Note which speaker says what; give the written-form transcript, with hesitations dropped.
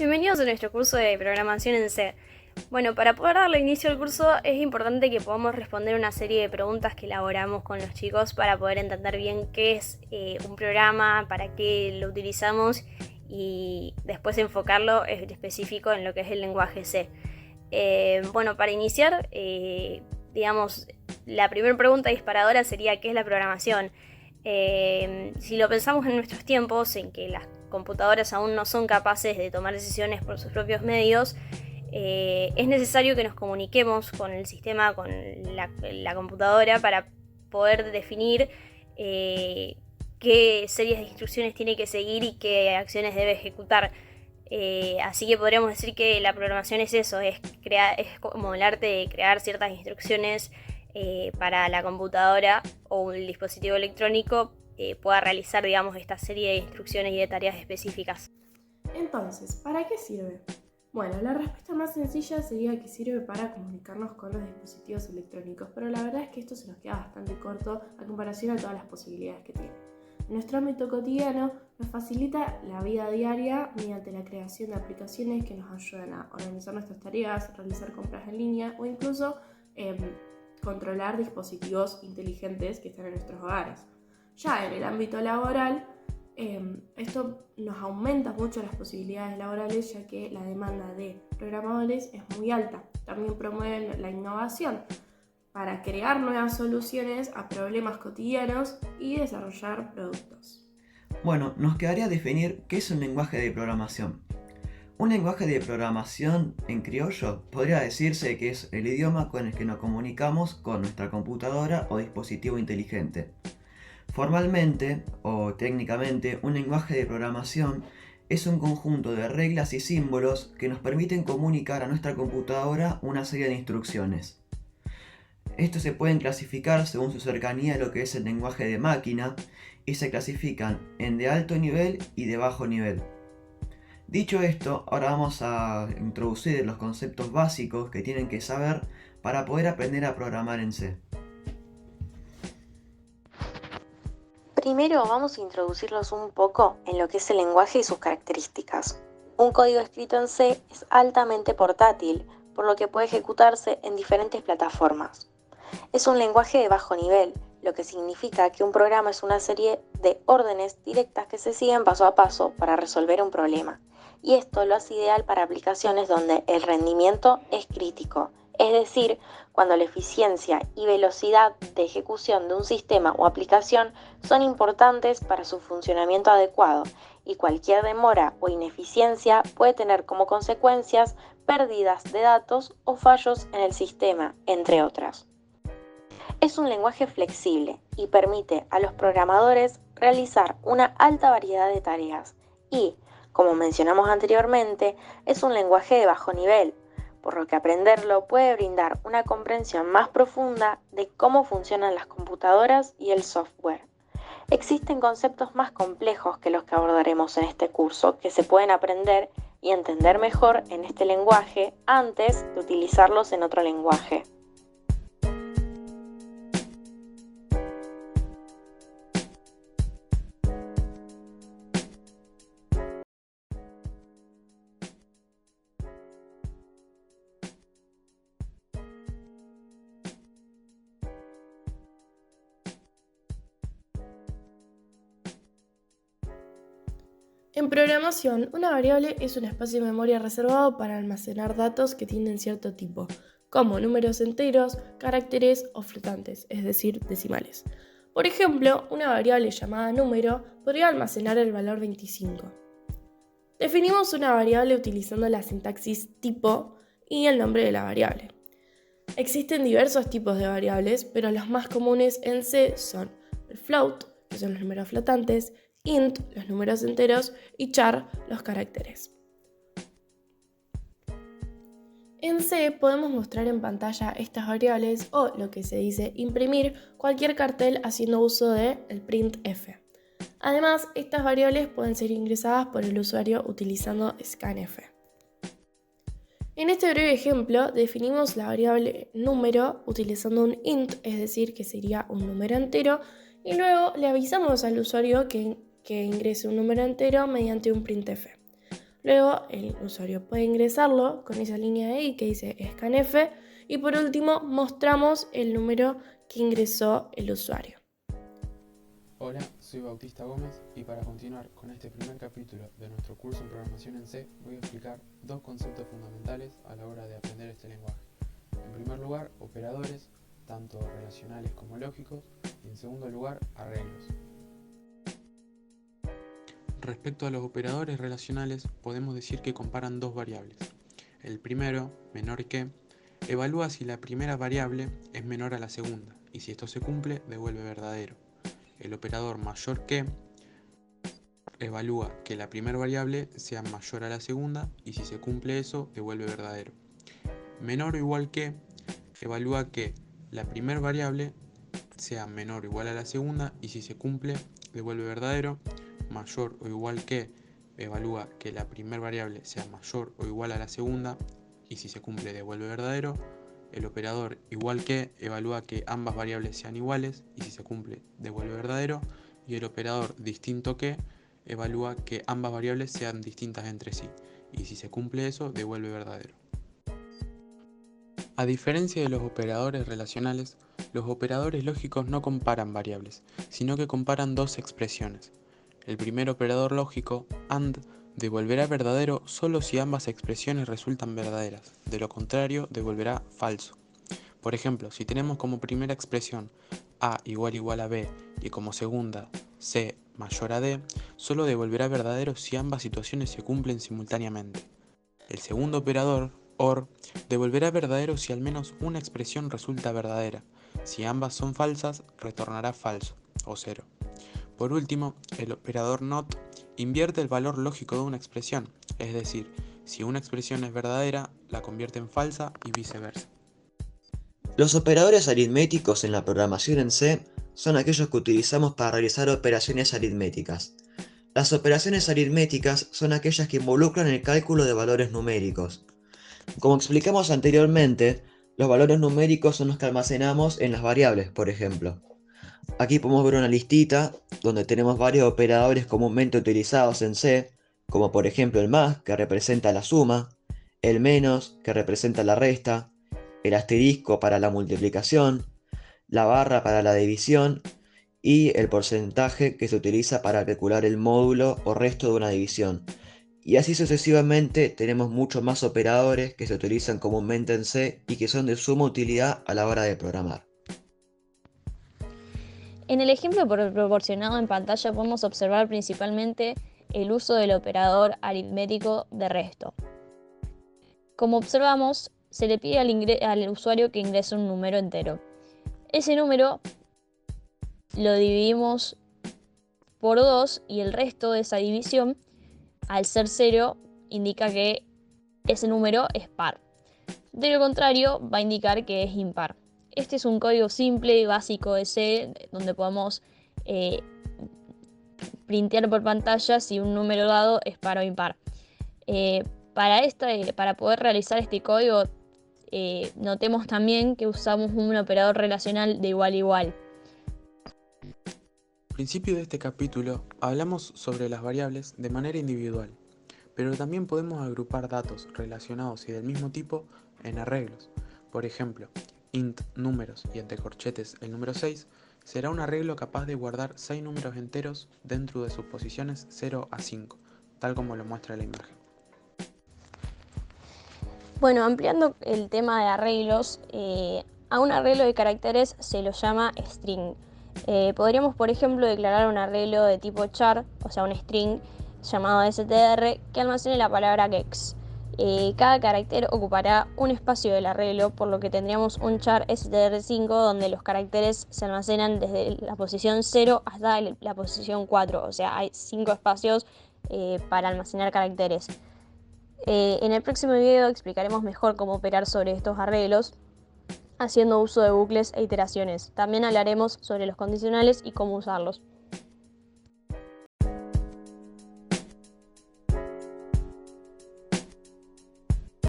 Speaker 1: Bienvenidos a nuestro curso de programación en C. Bueno, para poder darle inicio al curso es importante que podamos responder una serie de preguntas que elaboramos con los chicos para poder entender bien qué es un programa, para qué lo utilizamos y después enfocarlo en específico en lo que es el lenguaje C. Bueno, para iniciar, la primera pregunta disparadora sería ¿qué es la programación? Si lo pensamos en nuestros tiempos, en que las computadoras aún no son capaces de tomar decisiones por sus propios medios, es necesario que nos comuniquemos con el sistema, con la computadora, para poder definir qué series de instrucciones tiene que seguir y qué acciones debe ejecutar. Así que podríamos decir que la programación es eso, es como el arte de crear ciertas instrucciones para la computadora o el dispositivo electrónico pueda realizar, esta serie de instrucciones y de tareas específicas.
Speaker 2: Entonces, ¿para qué sirve? Bueno, la respuesta más sencilla sería que sirve para comunicarnos con los dispositivos electrónicos, pero la verdad es que esto se nos queda bastante corto a comparación a todas las posibilidades que tiene. En nuestro ámbito cotidiano nos facilita la vida diaria mediante la creación de aplicaciones que nos ayudan a organizar nuestras tareas, realizar compras en línea o incluso controlar dispositivos inteligentes que están en nuestros hogares. Ya en el ámbito laboral, esto nos aumenta mucho las posibilidades laborales, ya que la demanda de programadores es muy alta. También promueven la innovación para crear nuevas soluciones a problemas cotidianos y desarrollar productos.
Speaker 3: Bueno, nos quedaría definir qué es un lenguaje de programación. Un lenguaje de programación en criollo podría decirse que es el idioma con el que nos comunicamos con nuestra computadora o dispositivo inteligente. Formalmente o técnicamente, un lenguaje de programación es un conjunto de reglas y símbolos que nos permiten comunicar a nuestra computadora una serie de instrucciones. Estos se pueden clasificar según su cercanía a lo que es el lenguaje de máquina y se clasifican en de alto nivel y de bajo nivel. Dicho esto, ahora vamos a introducir los conceptos básicos que tienen que saber para poder aprender a programar en C.
Speaker 4: Primero vamos a introducirlos un poco en lo que es el lenguaje y sus características. Un código escrito en C es altamente portátil, por lo que puede ejecutarse en diferentes plataformas. Es un lenguaje de bajo nivel, lo que significa que un programa es una serie de órdenes directas que se siguen paso a paso para resolver un problema. Y esto lo hace ideal para aplicaciones donde el rendimiento es crítico, es decir, cuando la eficiencia y velocidad de ejecución de un sistema o aplicación son importantes para su funcionamiento adecuado y cualquier demora o ineficiencia puede tener como consecuencias pérdidas de datos o fallos en el sistema, entre otras. Es un lenguaje flexible y permite a los programadores realizar una alta variedad de tareas y, como mencionamos anteriormente, es un lenguaje de bajo nivel, por lo que aprenderlo puede brindar una comprensión más profunda de cómo funcionan las computadoras y el software. Existen conceptos más complejos que los que abordaremos en este curso que se pueden aprender y entender mejor en este lenguaje antes de utilizarlos en otro lenguaje.
Speaker 2: En programación, una variable es un espacio de memoria reservado para almacenar datos que tienen cierto tipo, como números enteros, caracteres o flotantes, es decir, decimales. Por ejemplo, una variable llamada número podría almacenar el valor 25. Definimos una variable utilizando la sintaxis tipo y el nombre de la variable. Existen diversos tipos de variables, pero los más comunes en C son el float, que son los números flotantes, int, los números enteros, y char, los caracteres. En C podemos mostrar en pantalla estas variables o, lo que se dice, imprimir cualquier cartel haciendo uso del printf. Además, estas variables pueden ser ingresadas por el usuario utilizando scanf. En este breve ejemplo, definimos la variable número utilizando un int, es decir, que sería un número entero, y luego le avisamos al usuario que ingrese un número entero mediante un printf. Luego el usuario puede ingresarlo con esa línea de ahí que dice scanf y por último mostramos el número que ingresó el usuario.
Speaker 5: Hola, soy Bautista Gómez y para continuar con este primer capítulo de nuestro curso en programación en C voy a explicar dos conceptos fundamentales a la hora de aprender este lenguaje. En primer lugar, operadores, tanto relacionales como lógicos, y en segundo lugar, arreglos. Respecto a los operadores relacionales, podemos decir que comparan dos variables. El primero, menor que, evalúa si la primera variable es menor a la segunda, y si esto se cumple, devuelve verdadero. El operador mayor que evalúa que la primera variable sea mayor a la segunda, y si se cumple eso, devuelve verdadero. Menor o igual que evalúa que la primera variable sea menor o igual a la segunda, y si se cumple, devuelve verdadero. Mayor o igual que evalúa que la primera variable sea mayor o igual a la segunda, y si se cumple, devuelve verdadero. El operador igual que evalúa que ambas variables sean iguales, y si se cumple, devuelve verdadero. Y el operador distinto que evalúa que ambas variables sean distintas entre sí, y si se cumple eso, devuelve verdadero. A diferencia de los operadores relacionales, los operadores lógicos no comparan variables, sino que comparan dos expresiones. El primer operador lógico, AND, devolverá verdadero solo si ambas expresiones resultan verdaderas, de lo contrario devolverá falso. Por ejemplo, si tenemos como primera expresión A igual a B y como segunda C mayor a D, solo devolverá verdadero si ambas situaciones se cumplen simultáneamente. El segundo operador, OR, devolverá verdadero si al menos una expresión resulta verdadera. Si ambas son falsas, retornará falso, o cero. Por último, el operador NOT invierte el valor lógico de una expresión, es decir, si una expresión es verdadera, la convierte en falsa y viceversa.
Speaker 3: Los operadores aritméticos en la programación en C son aquellos que utilizamos para realizar operaciones aritméticas. Las operaciones aritméticas son aquellas que involucran el cálculo de valores numéricos. Como explicamos anteriormente, los valores numéricos son los que almacenamos en las variables, por ejemplo. Aquí podemos ver una listita donde tenemos varios operadores comúnmente utilizados en C, como por ejemplo el más, que representa la suma, el menos, que representa la resta, el asterisco para la multiplicación, la barra para la división y el porcentaje que se utiliza para calcular el módulo o resto de una división. Y así sucesivamente tenemos muchos más operadores que se utilizan comúnmente en C y que son de suma utilidad a la hora de programar.
Speaker 1: En el ejemplo proporcionado en pantalla podemos observar principalmente el uso del operador aritmético de resto. Como observamos, se le pide al usuario que ingrese un número entero. Ese número lo dividimos por 2 y el resto de esa división, al ser 0, indica que ese número es par. De lo contrario, va a indicar que es impar. Este es un código simple y básico de C, donde podemos printear por pantalla si un número dado es par o impar. Para poder realizar este código, notemos también que usamos un operador relacional de igual a igual.
Speaker 5: Al principio de este capítulo hablamos sobre las variables de manera individual, pero también podemos agrupar datos relacionados y del mismo tipo en arreglos. Por ejemplo, int números y entre corchetes el número 6 será un arreglo capaz de guardar 6 números enteros dentro de sus posiciones 0 a 5, tal como lo muestra la imagen.
Speaker 1: Bueno, ampliando el tema de arreglos, a un arreglo de caracteres se lo llama string. Podríamos, por ejemplo, declarar un arreglo de tipo char, o sea, un string llamado str, que almacene la palabra gex. Cada carácter ocupará un espacio del arreglo, por lo que tendríamos un char str5 donde los caracteres se almacenan desde la posición 0 hasta la posición 4, o sea, hay 5 espacios para almacenar caracteres. En el próximo video explicaremos mejor cómo operar sobre estos arreglos, haciendo uso de bucles e iteraciones. También hablaremos sobre los condicionales y cómo usarlos.